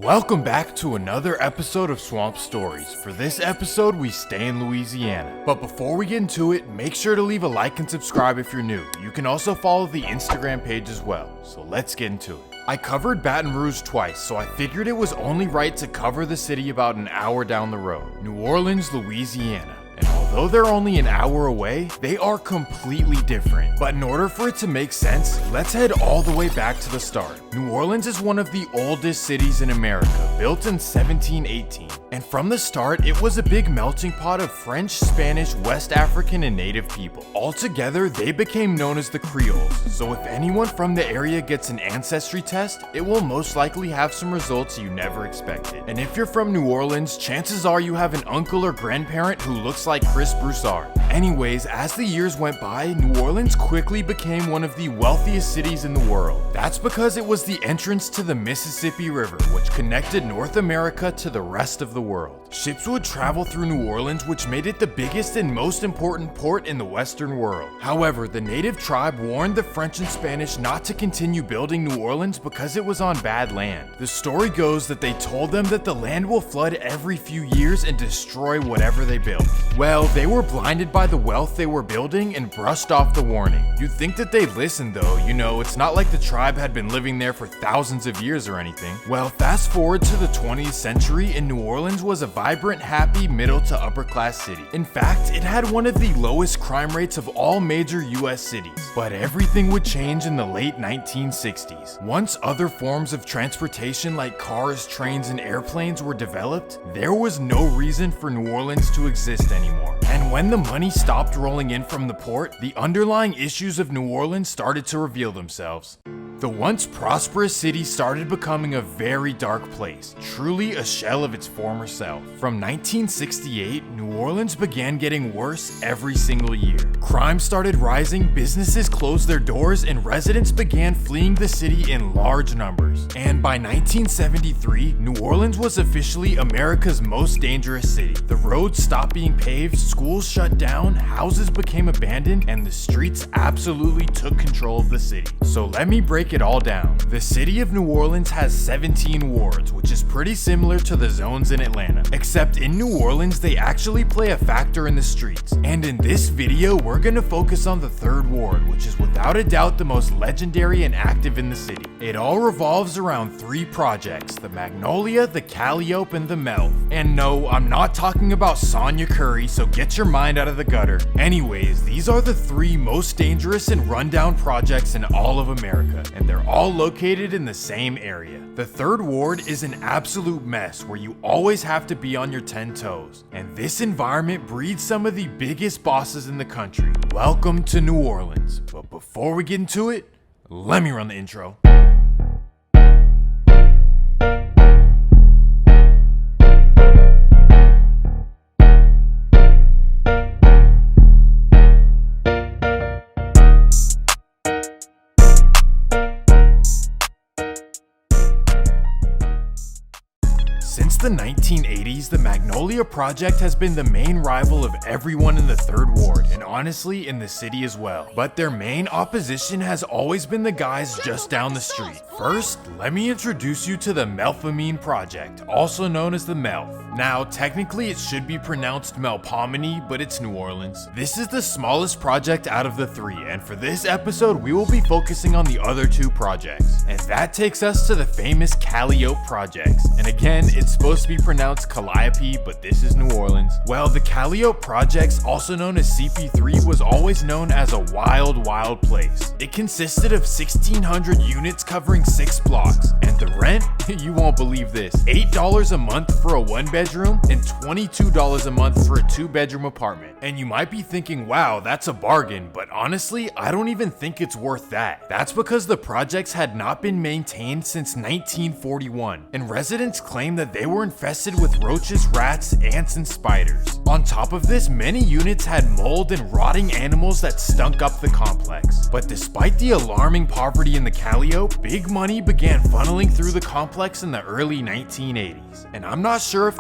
Welcome back to another episode of Swamp Stories. For this episode, we stay in Louisiana. But before we get into it, make sure to leave a like and subscribe if you're new. You can also follow the Instagram page as well. So let's get into it. I covered Baton Rouge twice, so I figured it was only right to cover the city about an hour down the road, New Orleans, Louisiana. And although they're only an hour away, they are completely different. But in order for it to make sense, let's head all the way back to the start. New Orleans is one of the oldest cities in America, built in 1718. And from the start, it was a big melting pot of French, Spanish, West African, and Native people. Altogether, they became known as the Creoles. So if anyone from the area gets an ancestry test, it will most likely have some results you never expected. And if you're from New Orleans, chances are you have an uncle or grandparent who looks like Chris Broussard. Anyways, as the years went by, New Orleans quickly became one of the wealthiest cities in the world. That's because it was the entrance to the Mississippi River, which connected North America to the rest of the world. Ships would travel through New Orleans, which made it the biggest and most important port in the Western world. However, the native tribe warned the French and Spanish not to continue building New Orleans because it was on bad land. The story goes that they told them that the land will flood every few years and destroy whatever they built. Well, they were blinded by the wealth they were building and brushed off the warning. You'd think that they'd listen though, it's not like the tribe had been living there for thousands of years or anything. Well, fast forward to the 20th century and New Orleans was a vibrant, happy, middle to upper class city. In fact, it had one of the lowest crime rates of all major US cities. But everything would change in the late 1960s. Once other forms of transportation like cars, trains, and airplanes were developed, there was no reason for New Orleans to exist anymore. And when the money stopped rolling in from the port, the underlying issues of New Orleans started to reveal themselves. The once prosperous city started becoming a very dark place, truly a shell of its former self. From 1968, New Orleans began getting worse every single year. Crime started rising, businesses closed their doors, and residents began fleeing the city in large numbers. And by 1973, New Orleans was officially America's most dangerous city. The roads stopped being paved, schools shut down, houses became abandoned, and the streets absolutely took control of the city. So let me break it all down. The city of New Orleans has 17 wards, which is pretty similar to the zones in Atlanta, except in New Orleans they actually play a factor in the streets. And in this video we're gonna focus on the 3rd ward, which is without a doubt the most legendary and active in the city. It all revolves around 3 projects: the Magnolia, the Calliope, and the Melf. And no, I'm not talking about Sonya Curry, so get your mind out of the gutter. Anyways, these are the 3 most dangerous and rundown projects in all of America, and they're all located in the same area. The 3rd ward is an absolute mess where you always have to be on your 10 toes, and this environment breeds some of the biggest bosses in the country. Welcome to New Orleans. But before we get into it, let me run the intro. Since the 1980s, the Magnolia Project has been the main rival of everyone in the 3rd ward, and honestly in the city as well. But their main opposition has always been the guys just down the street. First, let me introduce you to the Melpomene Project, also known as the Melf. Now, technically it should be pronounced Melpomene, but it's New Orleans. This is the smallest project out of the 3, and for this episode we will be focusing on the other 2 projects. And that takes us to the famous Calliope projects. And again, it's supposed to be pronounced Calliope, but this is New Orleans. Well, the Calliope projects, also known as CP3, was always known as a wild, wild place. It consisted of 1,600 units covering 6 blocks, and the rent, you won't believe this, $8 a month for a 1-bedroom and $22 a month for a 2-bedroom apartment. And you might be thinking, wow, that's a bargain, but honestly, I don't even think it's worth that. That's because the projects had not been maintained since 1941, and residents claim that they were infested with roaches, rats, ants, and spiders. On top of this, many units had mold and rotting animals that stunk up the complex. But despite the alarming poverty in the Calliope, big money began funneling through the complex in the early 1980s. And I'm not sure if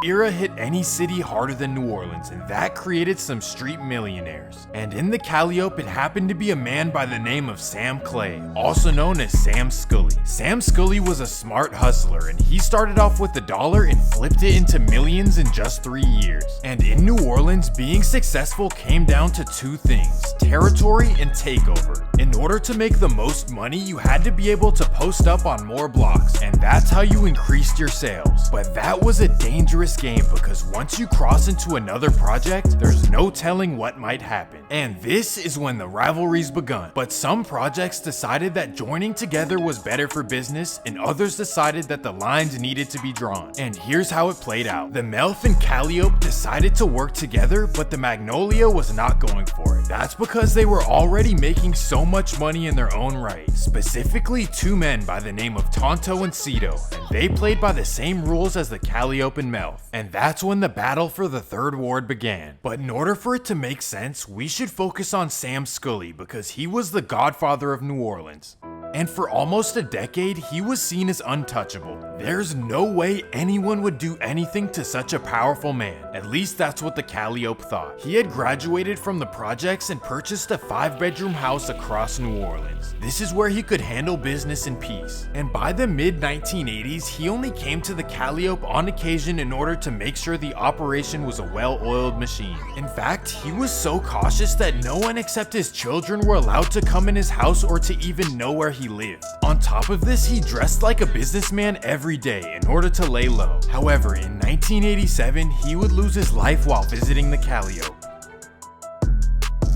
era hit any city harder than New Orleans, and that created some street millionaires. And in the Calliope, it happened to be a man by the name of Sam Clay, also known as Sam Scully. Sam Scully was a smart hustler, and he started off with $1 and flipped it into millions in just 3 years. And in New Orleans, being successful came down to two things: territory and takeover. In order to make the most money, you had to be able to post up on more blocks, and that's how you increased your sales. But that was a dangerous game, because once you cross into another project, there's no telling what might happen. And this is when the rivalries begun. But some projects decided that joining together was better for business, and others decided that the lines needed to be drawn. And here's how it played out. The Melf and Calliope decided to work together, but the Magnolia was not going for it. That's because they were already making so much money in their own right. Specifically, two men by the name of Tonto and Cito, and they played by the same rules as the Calliope and Melf. And that's when the battle for the Third Ward began. But in order for it to make sense, we should focus on Sam Scully, because he was the godfather of New Orleans. And for almost a decade, he was seen as untouchable. There's no way anyone would do anything to such a powerful man. At least that's what the Calliope thought. He had graduated from the projects and purchased a 5-bedroom house across New Orleans. This is where he could handle business in peace. And by the mid-1980s, he only came to the Calliope on occasion in order to make sure the operation was a well-oiled machine. In fact, he was so cautious that no one except his children were allowed to come in his house or to even know where he lived. On top of this, he dressed like a businessman every day in order to lay low. However, in 1987, he would lose his life while visiting the Calliope.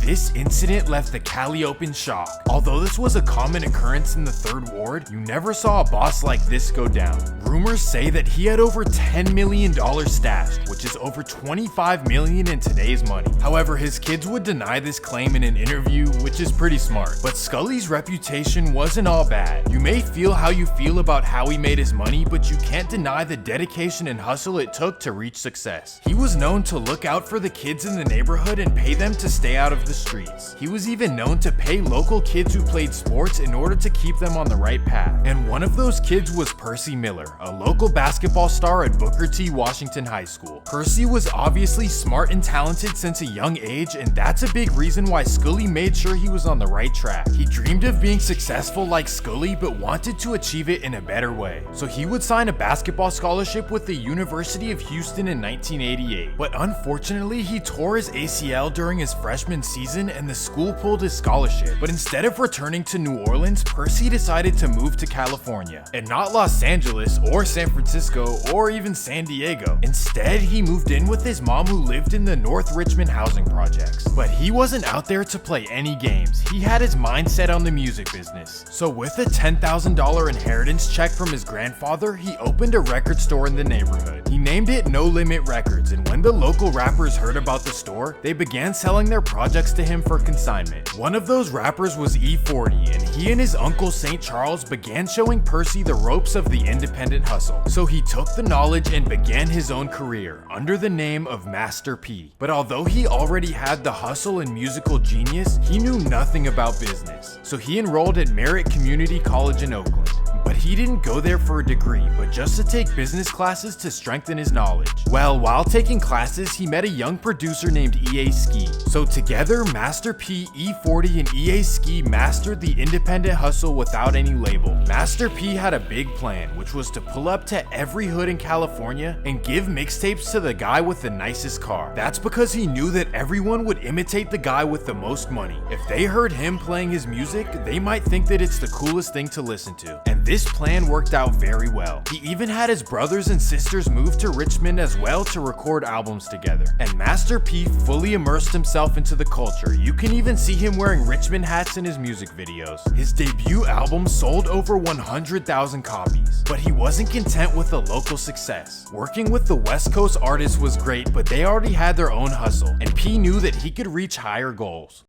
This incident left the Calliope in shock. Although this was a common occurrence in the Third Ward, you never saw a boss like this go down. Rumors say that he had over $10 million stashed, which is over $25 million in today's money. However, his kids would deny this claim in an interview, which is pretty smart. But Scully's reputation wasn't all bad. You may feel how you feel about how he made his money, but you can't deny the dedication and hustle it took to reach success. He was known to look out for the kids in the neighborhood and pay them to stay out of the streets. He was even known to pay local kids who played sports in order to keep them on the right path. And one of those kids was Percy Miller, a local basketball star at Booker T. Washington High School. Percy was obviously smart and talented since a young age, and that's a big reason why Scully made sure he was on the right track. He dreamed of being successful like Scully, but wanted to achieve it in a better way. So he would sign a basketball scholarship with the University of Houston in 1988. But unfortunately, he tore his ACL during his freshman season, and the school pulled his scholarship. But instead of returning to New Orleans, Percy decided to move to California, and not Los Angeles or San Francisco or even San Diego. Instead, he moved in with his mom, who lived in the North Richmond housing projects. But he wasn't out there to play any games. He had his mind set on the music business. So with a $10,000 inheritance check from his grandfather, he opened a record store in the neighborhood. He named it No Limit Records, and when the local rappers heard about the store, they began selling their projects to him for consignment. One of those rappers was E40, and he and his uncle St. Charles began showing Percy the ropes of the independent hustle. So he took the knowledge and began his own career under the name of Master P. But although he already had the hustle and musical genius, he knew nothing about business. So he enrolled at Merritt Community College in Oakland. But he didn't go there for a degree, but just to take business classes to strengthen his knowledge. Well, while taking classes, he met a young producer named EA Ski. So together, Master P, E40, and EA Ski mastered the independent hustle without any label. Master P had a big plan, which was to pull up to every hood in California and give mixtapes to the guy with the nicest car. That's because he knew that everyone would imitate the guy with the most money. If they heard him playing his music, they might think that it's the coolest thing to listen to. And this plan worked out very well. He even had his brothers and sisters move to Richmond as well to record albums together. And Master P fully immersed himself into the culture. You can even see him wearing Richmond hats in his music videos. His debut album sold over 100,000 copies. But he wasn't content with the local success. Working with the West Coast artists was great, but they already had their own hustle, and P knew that he could reach higher goals.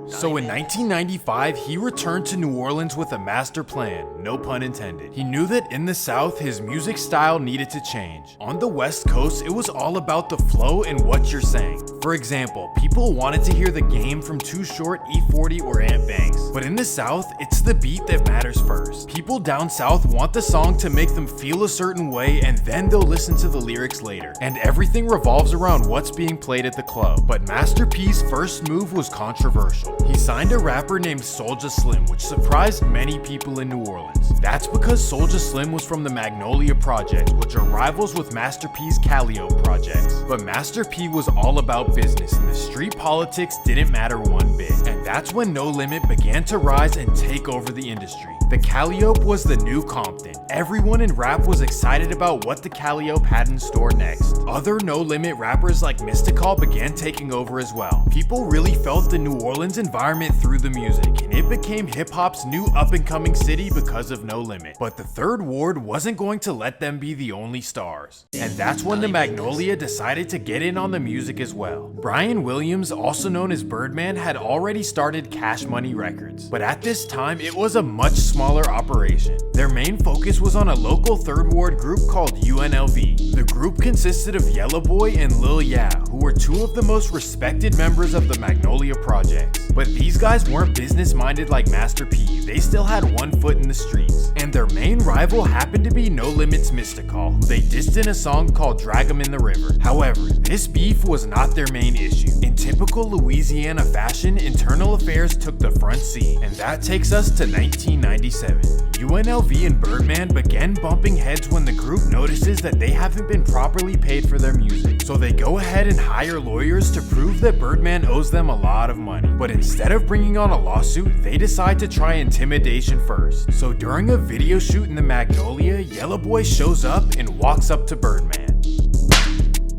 So in 1995, he returned to New Orleans with a master plan, no pun intended. He knew that in the South, his music style needed to change. On the West Coast, it was all about the flow and what you're saying. For example, people wanted to hear The Game from Too Short, E40, or Ant Banks. But in the South, it's the beat that matters first. People down South want the song to make them feel a certain way, and then they'll listen to the lyrics later. And everything revolves around what's being played at the club. But Master P's first move was controversial. He signed a rapper named Soulja Slim, which surprised many people in New Orleans. That's because Soulja Slim was from the Magnolia Projects, which are rivals with Master P's Calliope projects. But Master P was all about business, and the street politics didn't matter one bit. And that's when No Limit began to rise and take over the industry. The Calliope was the new Compton. Everyone in rap was excited about what the Calliope had in store next. Other No Limit rappers like Mystical began taking over as well. People really felt the New Orleans environment through the music, and it became hip-hop's new up-and-coming city because of No Limit. But the Third Ward wasn't going to let them be the only stars. And that's when the Magnolia decided to get in on the music as well. Brian Williams, also known as Birdman, had already started Cash Money Records. But at this time, it was a much smaller operation. Their main focus was on a local Third Ward group called UNLV. The group consisted of Yellow Boy and Lil Ya, who were two of the most respected members of the Magnolia Projects. But these guys weren't business-minded like Master P. They still had one foot in the streets. And their main rival happened to be No Limit's Mystical, who they dissed in a song called Drag 'Em in the River. However, this beef was not their main issue. In typical Louisiana fashion, internal affairs took the front seat. And that takes us to 1997. UNLV and Birdman began bumping heads when the group notices that they haven't been properly paid for their music. So they go ahead and hire lawyers to prove that Birdman owes them a lot of money. But instead of bringing on a lawsuit, they decide to try intimidation first. So during a video shoot in the Magnolia, Yellow Boy shows up and walks up to Birdman.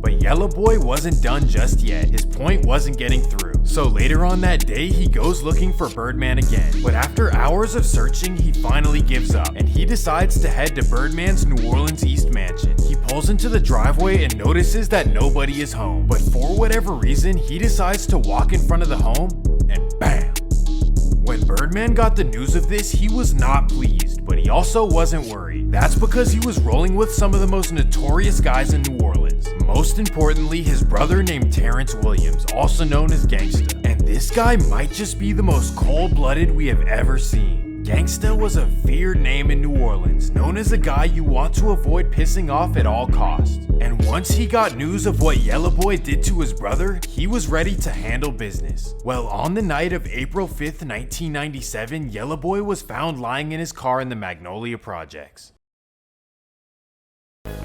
But Yellow Boy wasn't done just yet. His point wasn't getting through. So later on that day, he goes looking for Birdman again. But after hours of searching, he finally gives up, and he decides to head to Birdman's New Orleans East mansion. He pulls into the driveway and notices that nobody is home. But for whatever reason, he decides to walk in front of the home, and bam! When Birdman got the news of this, he was not pleased, but he also wasn't worried. That's because he was rolling with some of the most notorious guys in New Orleans. Most importantly, his brother named Terrence Williams, also known as Gangsta. And this guy might just be the most cold-blooded we have ever seen. Gangsta was a feared name in New Orleans, known as a guy you want to avoid pissing off at all costs. And once he got news of what Yellow Boy did to his brother, he was ready to handle business. Well, on the night of April 5th, 1997, Yellow Boy was found lying in his car in the Magnolia Projects.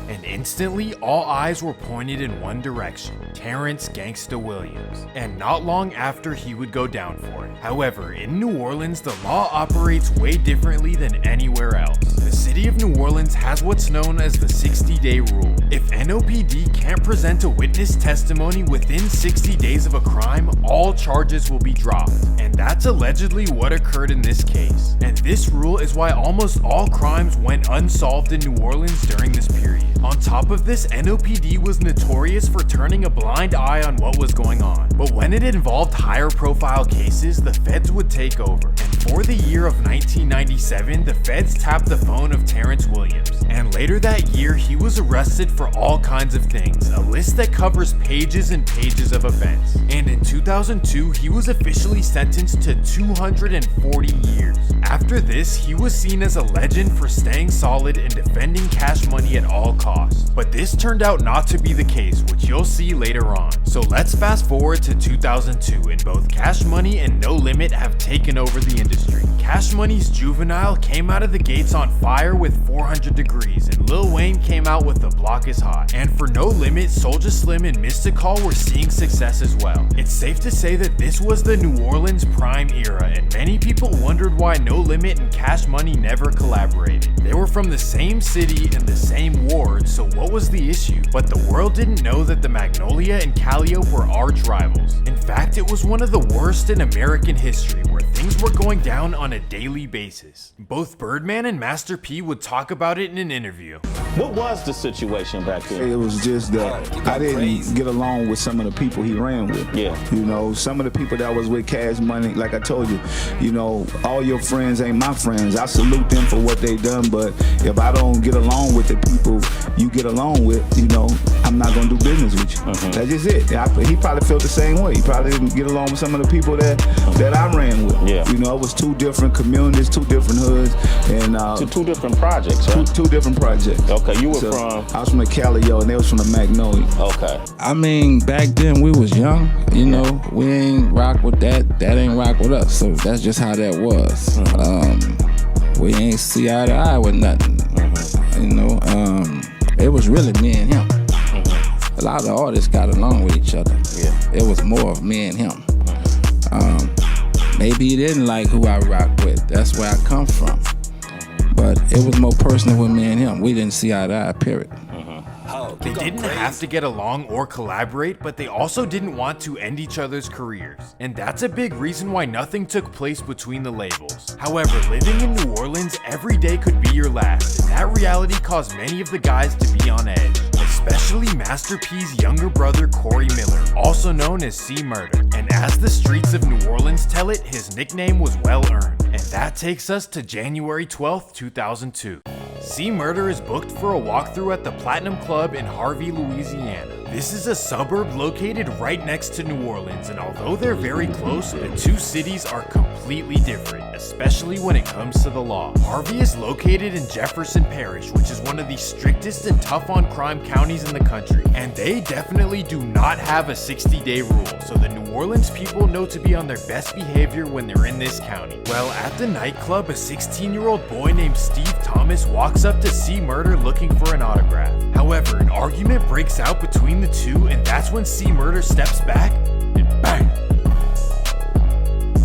And instantly, all eyes were pointed in one direction, Terrence Gangsta Williams. And not long after, he would go down for it. However, in New Orleans, the law operates way differently than anywhere else. The city of New Orleans has what's known as the 60-day rule. If NOPD can't present a witness testimony within 60 days of a crime, all charges will be dropped. And that's allegedly what occurred in this case. And this rule is why almost all crimes went unsolved in New Orleans during this period. On top of this, NOPD was notorious for turning a blind eye on what was going on. But when it involved higher profile cases, the feds would take over. And for the year of 1997, the feds tapped the phone of Terrence Williams. And later that year, he was arrested for all kinds of things, a list that covers pages and pages of offense. And in 2002, he was officially sentenced to 240 years. After this, he was seen as a legend for staying solid and defending Cash Money at all costs. But this turned out not to be the case, which you'll see later on. So let's fast forward to 2002, and both Cash Money and No Limit have taken over the industry. Cash Money's Juvenile came out of the gates on fire with 400 Degrees, and Lil Wayne came out with The Block Is Hot. And for No Limit, Soulja Slim and Mystical were seeing success as well. It's safe to say that this was the New Orleans prime era, and many people wondered why No Limit and Cash Money never collaborated. They were from the same city and the same ward, so what what was the issue, but the world didn't know that the Magnolia and Calliope were arch rivals. In fact, it was one of the worst in American history, where things were going down on a daily basis. Both Birdman and Master P would talk about it in an interview. What was the situation back then? It was just that I didn't get along with some of the people he ran with. Yeah. You know, some of the people that was with Cash Money, like I told you, you know, all your friends ain't my friends. I salute them for what they done, but if I don't get along with the people you get along with, you know, I'm not gonna do business with you. That's just it. He probably felt the same way. He probably didn't get along with some of the people that I ran with. Yeah. You know, it was two different communities, two different hoods, and two different projects, huh? Two different projects. Okay, you were So, from? I was from the Calliope, and they was from the Magnolia. Okay. I mean, back then we was young, you know, we ain't rock with that ain't rock with us, so that's just how that was. We ain't see eye to eye with nothing, you know, it was really me and him. A lot of artists got along with each other. Yeah. It was more of me and him. Maybe he didn't like who I rock with, that's where I come from. But it was more personal with me and him. We didn't see eye to eye, period. They didn't have to get along or collaborate, but they also didn't want to end each other's careers. And that's a big reason why nothing took place between the labels. However, living in New Orleans, every day could be your last, and that reality caused many of the guys to be on edge. Especially Master P's younger brother Corey Miller, also known as C Murder. And as the streets of New Orleans tell it, his nickname was well earned. And that takes us to January 12th, 2002. C Murder is booked for a walkthrough at the Platinum Club in Harvey, Louisiana. This is a suburb located right next to New Orleans, and although they're very close, the two cities are completely different, especially when it comes to the law. Harvey is located in Jefferson Parish, which is one of the strictest and tough on crime counties in the country, and they definitely do not have a 60-day rule, so the New Orleans people know to be on their best behavior when they're in this county. Well, at the nightclub, a 16-year-old boy named Steve Thomas walks up to C Murder looking for an autograph. However, an argument breaks out between the two, and that's when C Murder steps back and bang!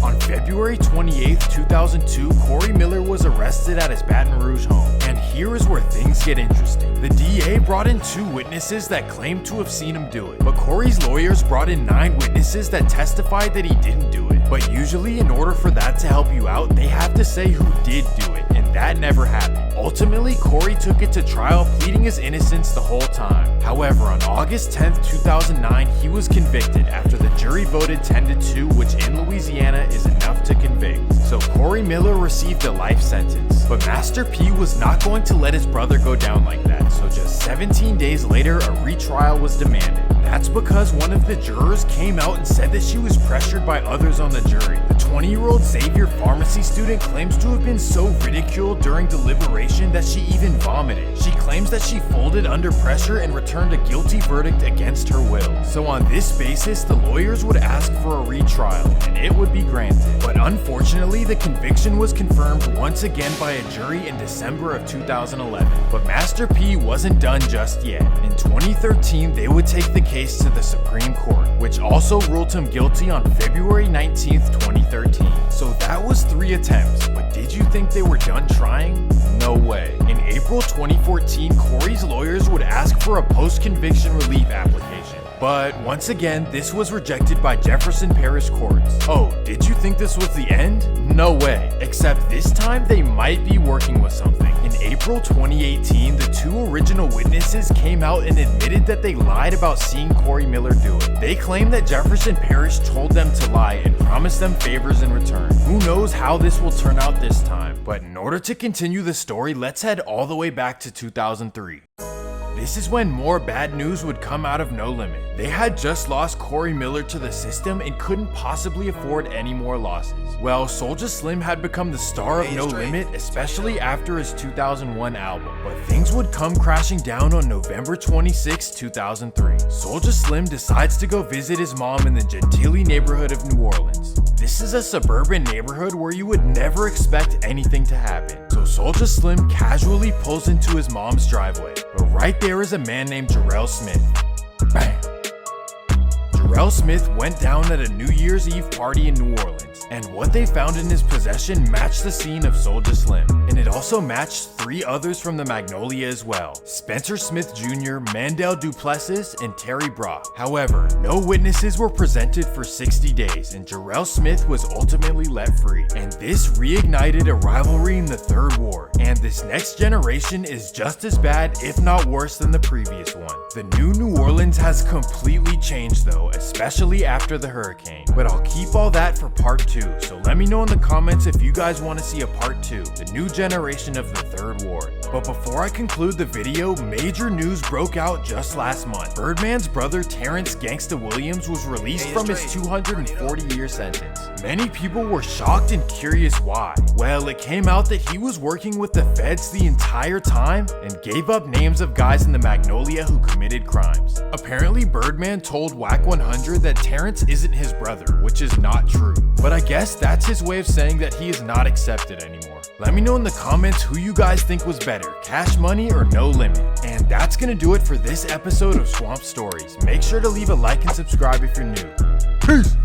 On February 28, 2002, Corey Miller was arrested at his Baton Rouge home. And here is where things get interesting. The DA brought in 2 witnesses that claimed to have seen him do it, but Corey's lawyers brought in 9 witnesses that testified that he didn't do it. But usually, in order for that to help you out, they have to say who did do it, and that never happened. Ultimately, Corey took it to trial, pleading his innocence the whole time. However, on August 10th, 2009, he was convicted after the jury voted 10-2, which in Louisiana is enough to convict. So Corey Miller received a life sentence, but Master P was not going to let his brother go down like that, so just 17 days later, a retrial was demanded. That's because one of the jurors came out and said that she was pressured by others on the jury. The 20-year-old Xavier pharmacy student claims to have been so ridiculed during deliberation that she even vomited. She claims that she folded under pressure and returned a guilty verdict against her will. So on this basis, the lawyers would ask for a retrial, and it would be granted. But unfortunately, the conviction was confirmed once again by a jury in December of 2011. But Master P wasn't done just yet. In 2013, they would take the case to the Supreme Court, which also ruled him guilty on February 19th, 2013. So that was 3 attempts, but did you think they were done trying? No way. In April 2014, Corey's lawyers would ask for a post-conviction relief application. But once again, this was rejected by Jefferson Parish courts. Oh, did you think this was the end? No way. Except this time they might be working with something. In April 2018, the 2 original witnesses came out and admitted that they lied about seeing Corey Miller do it. They claim that Jefferson Parish told them to lie and promised them favors in return. Who knows how this will turn out this time? But in order to continue the story, let's head all the way back to 2003. This is when more bad news would come out of No Limit. They had just lost Corey Miller to the system and couldn't possibly afford any more losses. Well, Soulja Slim had become the star of No Limit, especially after his 2001 album. But things would come crashing down on November 26, 2003. Soulja Slim decides to go visit his mom in the Gentilly neighborhood of New Orleans. This is a suburban neighborhood where you would never expect anything to happen. So Soulja Slim casually pulls into his mom's driveway. But right there is a man named Jarrell Smith. Bam! Jarrell Smith went down at a New Year's Eve party in New Orleans. And what they found in his possession matched the scene of Soulja Slim, and it also matched 3 others from the Magnolia as well: Spencer Smith Jr., Mandel Duplessis, and Terry Brock. However, no witnesses were presented for 60 days, and Jarrell Smith was ultimately let free. And this reignited a rivalry in the Third Ward, and this next generation is just as bad, if not worse, than the previous one. The New Orleans has completely changed though, especially after the hurricane. But I'll keep all that for part 2, so let me know in the comments if you guys want to see a part 2, the new generation of the Third Ward. But before I conclude the video, major news broke out just last month. Birdman's brother Terrence Gangsta Williams was released from his 240-year sentence. Many people were shocked and curious why. Well, it came out that he was working with the feds the entire time and gave up names of guys in the Magnolia who committed crimes. Apparently, Birdman told Whack 100 that Terrence isn't his brother, which is not true. But I guess that's his way of saying that he is not accepted anymore. Let me know in the comments who you guys think was better, Cash Money or No Limit. And that's gonna do it for this episode of Swamp Stories. Make sure to leave a like and subscribe if you're new. Peace!